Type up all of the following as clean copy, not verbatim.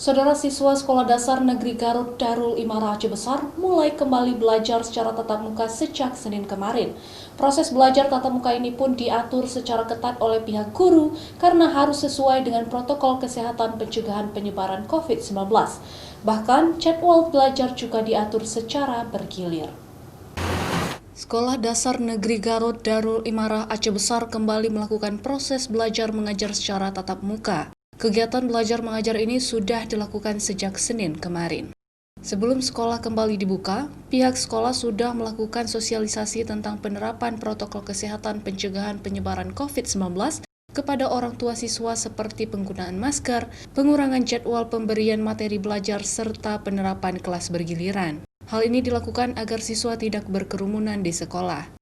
Saudara siswa Sekolah Dasar Negeri Garut Darul Imarah Aceh Besar mulai kembali belajar secara tatap muka sejak Senin kemarin. Proses belajar tatap muka ini pun diatur secara ketat oleh pihak guru karena harus sesuai dengan protokol kesehatan pencegahan penyebaran COVID-19. Bahkan jadwal belajar juga diatur secara bergilir. Sekolah Dasar Negeri Garut Darul Imarah Aceh Besar kembali melakukan proses belajar mengajar secara tatap muka. Kegiatan belajar mengajar ini sudah dilakukan sejak Senin kemarin. Sebelum sekolah kembali dibuka, pihak sekolah sudah melakukan sosialisasi tentang penerapan protokol kesehatan pencegahan penyebaran COVID-19 kepada orang tua siswa seperti penggunaan masker, pengurangan jadwal pemberian materi belajar, serta penerapan kelas bergiliran. Hal ini dilakukan agar siswa tidak berkerumunan di sekolah.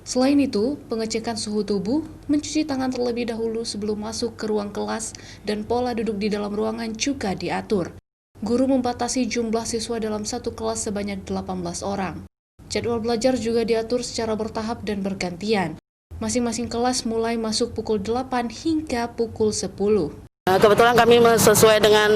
Selain itu, pengecekan suhu tubuh, mencuci tangan terlebih dahulu sebelum masuk ke ruang kelas, dan pola duduk di dalam ruangan juga diatur. Guru membatasi jumlah siswa dalam satu kelas sebanyak 18 orang. Jadwal belajar juga diatur secara bertahap dan bergantian. Masing-masing kelas mulai masuk pukul 8 hingga pukul 10. Kebetulan kami sesuai dengan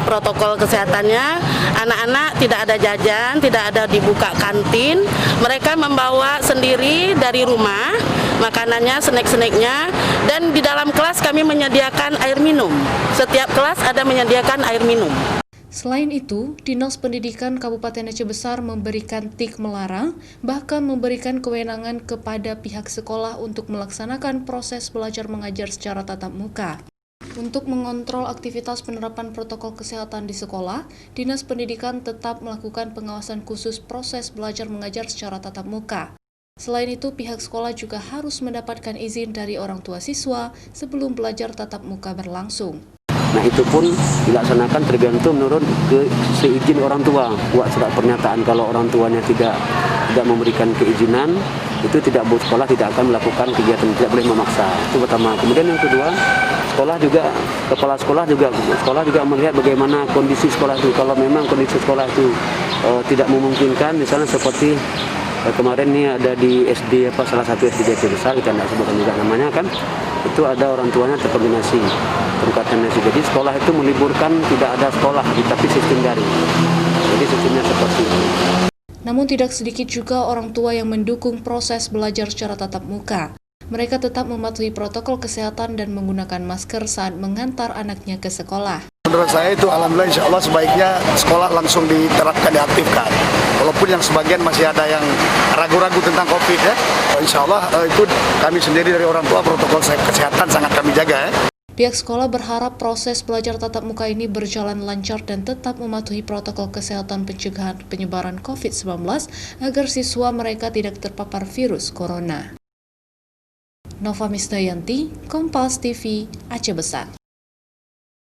protokol kesehatannya, anak-anak tidak ada jajan, tidak ada dibuka kantin, mereka membawa sendiri dari rumah, makanannya, snack-snacknya, dan di dalam kelas kami menyediakan air minum. Setiap kelas ada menyediakan air minum. Selain itu, Dinas Pendidikan Kabupaten Aceh Besar memberikan tik melarang, bahkan memberikan kewenangan kepada pihak sekolah untuk melaksanakan proses belajar mengajar secara tatap muka. Untuk mengontrol aktivitas penerapan protokol kesehatan di sekolah, Dinas Pendidikan tetap melakukan pengawasan khusus proses belajar mengajar secara tatap muka. Selain itu, pihak sekolah juga harus mendapatkan izin dari orang tua siswa sebelum belajar tatap muka berlangsung. Nah, itu pun dilaksanakan tergantung menurut seizin orang tua. Buat surat pernyataan kalau orang tuanya tidak memberikan keizinan, itu sekolah tidak akan melakukan kegiatan, tidak boleh memaksa. Itu pertama. Kemudian yang kedua, kepala sekolah juga melihat bagaimana kondisi sekolah itu. Kalau memang kondisi sekolah itu tidak memungkinkan, misalnya seperti kemarin ini ada di SD salah satu SD Aceh Besar, kita tidak sebutkan juga namanya kan, itu ada orang tuanya terkoordinasi. Jadi sekolah itu meliburkan, tidak ada sekolah, tapi sistem daring. Jadi sistemnya seperti itu. Namun tidak sedikit juga orang tua yang mendukung proses belajar secara tatap muka. Mereka tetap mematuhi protokol kesehatan dan menggunakan masker saat mengantar anaknya ke sekolah. Menurut saya itu alhamdulillah insya Allah sebaiknya sekolah langsung diterapkan, diaktifkan. Walaupun yang sebagian masih ada yang ragu-ragu tentang COVID ya. Insya Allah itu kami sendiri dari orang tua protokol kesehatan sangat kami jaga ya. Pihak sekolah berharap proses belajar tatap muka ini berjalan lancar dan tetap mematuhi protokol kesehatan pencegahan penyebaran COVID-19 agar siswa mereka tidak terpapar virus corona. Nova Misdayanti, Kompas TV, Aceh Besar.